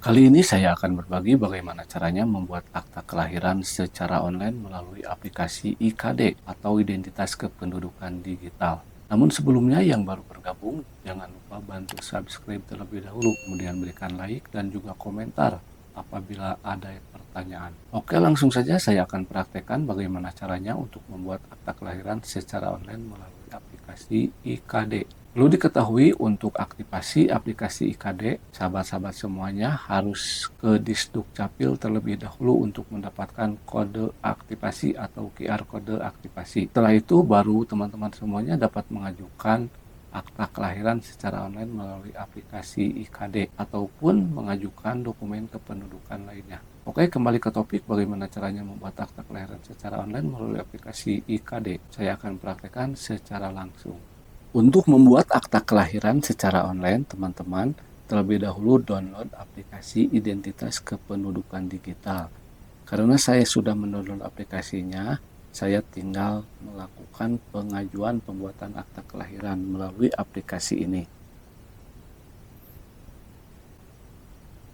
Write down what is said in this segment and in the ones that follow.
Kali ini saya akan berbagi bagaimana caranya membuat akta kelahiran secara online melalui aplikasi IKD atau Identitas Kependudukan Digital. Namun sebelumnya yang baru bergabung, jangan lupa bantu subscribe terlebih dahulu, kemudian berikan like dan juga komentar apabila ada pertanyaan. Oke, langsung saja saya akan praktekkan bagaimana caranya untuk membuat akta kelahiran secara online melalui aplikasi IKD. Perlu diketahui untuk aktivasi aplikasi IKD, sahabat-sahabat semuanya harus ke Disdukcapil terlebih dahulu untuk mendapatkan kode aktivasi atau QR kode aktivasi. Setelah itu baru teman-teman semuanya dapat mengajukan akta kelahiran secara online melalui aplikasi IKD ataupun mengajukan dokumen kependudukan lainnya. Oke, kembali ke topik bagaimana caranya membuat akta kelahiran secara online melalui aplikasi IKD. Saya akan praktekkan secara langsung. Untuk membuat akta kelahiran secara online, teman-teman terlebih dahulu download aplikasi Identitas Kependudukan Digital. Karena saya sudah mendownload aplikasinya, saya tinggal melakukan pengajuan pembuatan akta kelahiran melalui aplikasi ini.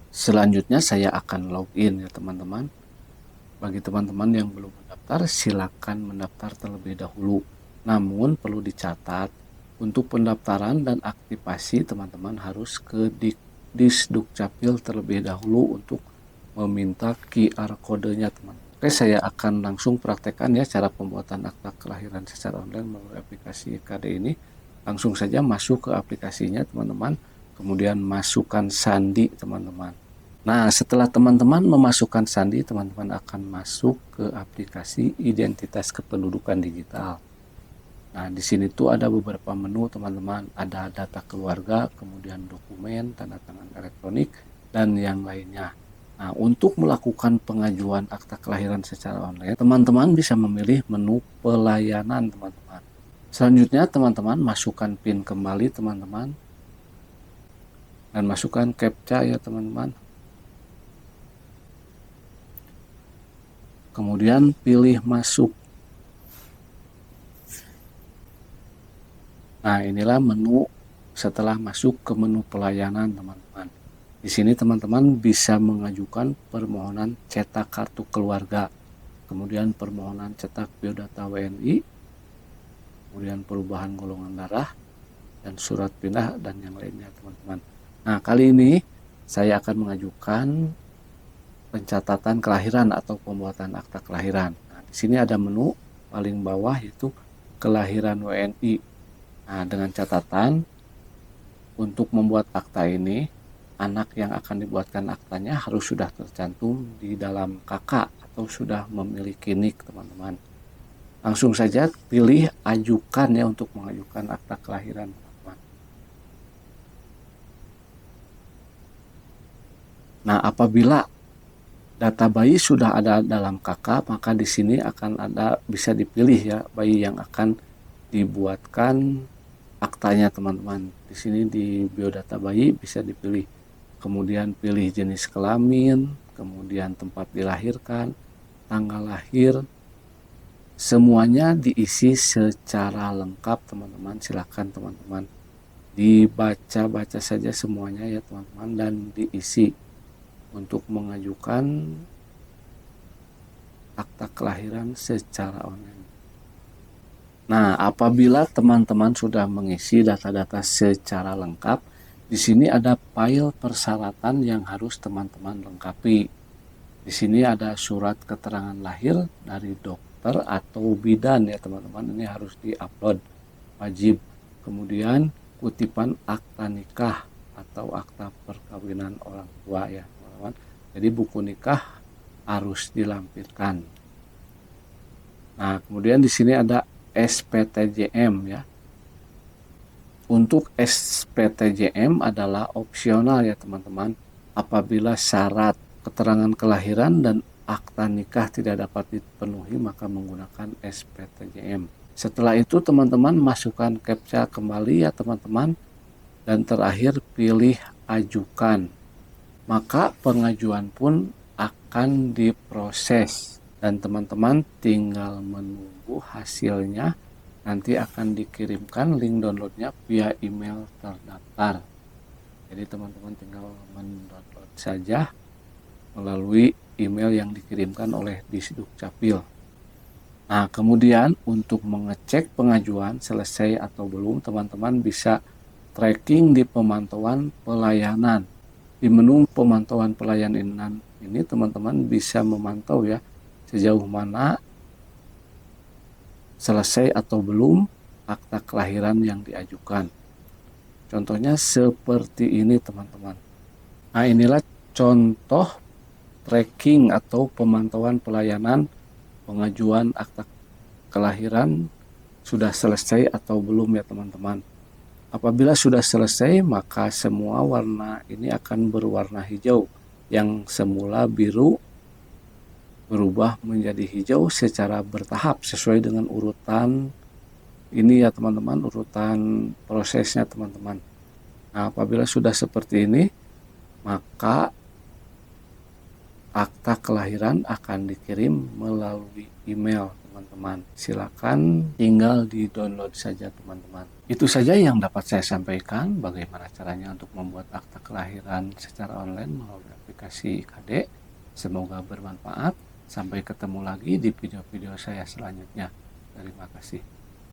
Selanjutnya saya akan login ya teman-teman. Bagi teman-teman yang belum mendaftar, silakan mendaftar terlebih dahulu. Namun perlu dicatat, untuk pendaftaran dan aktivasi teman-teman harus ke Disdukcapil terlebih dahulu untuk meminta QR kodenya teman. Oke, saya akan langsung praktekkan ya cara pembuatan akta kelahiran secara online melalui aplikasi IKD ini. Langsung saja masuk ke aplikasinya teman-teman, kemudian masukkan sandi teman-teman. Nah, setelah teman-teman memasukkan sandi, teman-teman akan masuk ke aplikasi Identitas Kependudukan Digital. Nah, di sini tuh ada beberapa menu teman-teman, ada data keluarga, kemudian dokumen, tanda tangan elektronik, dan yang lainnya. Nah, untuk melakukan pengajuan akta kelahiran secara online, teman-teman bisa memilih menu pelayanan teman-teman. Selanjutnya teman-teman masukkan PIN kembali teman-teman, dan masukkan CAPTCHA ya teman-teman. Kemudian pilih masuk. Nah, inilah menu setelah masuk ke menu pelayanan teman-teman. Di sini teman-teman bisa mengajukan permohonan cetak kartu keluarga, kemudian permohonan cetak biodata WNI, kemudian perubahan golongan darah, dan surat pindah, dan yang lainnya teman-teman. Nah, kali ini saya akan mengajukan pencatatan kelahiran atau pembuatan akta kelahiran. Nah, di sini ada menu paling bawah yaitu kelahiran WNI. Nah, dengan catatan, untuk membuat akta ini, anak yang akan dibuatkan aktanya harus sudah tercantum di dalam KK atau sudah memiliki NIK, teman-teman. Langsung saja pilih ajukan ya untuk mengajukan akta kelahiran, teman-teman. Nah, apabila data bayi sudah ada dalam KK, maka di sini akan ada bisa dipilih ya bayi yang akan dibuatkan aktanya teman-teman. Di sini di biodata bayi bisa dipilih. Kemudian pilih jenis kelamin, kemudian tempat dilahirkan, tanggal lahir. Semuanya diisi secara lengkap teman-teman. Silakan teman-teman dibaca-baca saja semuanya ya teman-teman dan diisi untuk mengajukan akta kelahiran secara online. Nah, apabila teman-teman sudah mengisi data-data secara lengkap, di sini ada file persyaratan yang harus teman-teman lengkapi. Di sini ada surat keterangan lahir dari dokter atau bidan ya teman-teman, ini harus diupload wajib. Kemudian kutipan akta nikah atau akta perkawinan orang tua ya teman-teman. Jadi buku nikah harus dilampirkan. Nah, kemudian di sini ada SPTJM ya. Untuk SPTJM adalah opsional ya teman-teman. Apabila syarat keterangan kelahiran dan akta nikah tidak dapat dipenuhi maka menggunakan SPTJM. Setelah itu teman-teman masukkan CAPTCHA kembali ya teman-teman. Dan terakhir pilih ajukan. Maka pengajuan pun akan diproses. Dan teman-teman tinggal menunggu hasilnya, nanti akan dikirimkan link downloadnya via email terdaftar. Jadi teman-teman tinggal mendownload saja melalui email yang dikirimkan oleh Disdukcapil. Nah, kemudian untuk mengecek pengajuan selesai atau belum, teman-teman bisa tracking di pemantauan pelayanan. Di menu pemantauan pelayanan ini teman-teman bisa memantau ya sejauh mana selesai atau belum akta kelahiran yang diajukan. Contohnya seperti ini teman-teman. Nah, inilah contoh tracking atau pemantauan pelayanan pengajuan akta kelahiran sudah selesai atau belum ya teman-teman. Apabila sudah selesai, maka semua warna ini akan berwarna hijau. Yang semula biru berubah menjadi hijau secara bertahap sesuai dengan urutan ini ya teman-teman, urutan prosesnya teman-teman. Nah, apabila sudah seperti ini, maka akta kelahiran akan dikirim melalui email teman-teman. Silakan tinggal di-download saja teman-teman. Itu saja yang dapat saya sampaikan bagaimana caranya untuk membuat akta kelahiran secara online melalui aplikasi IKD. Semoga bermanfaat. Sampai ketemu lagi di video-video saya selanjutnya. Terima kasih.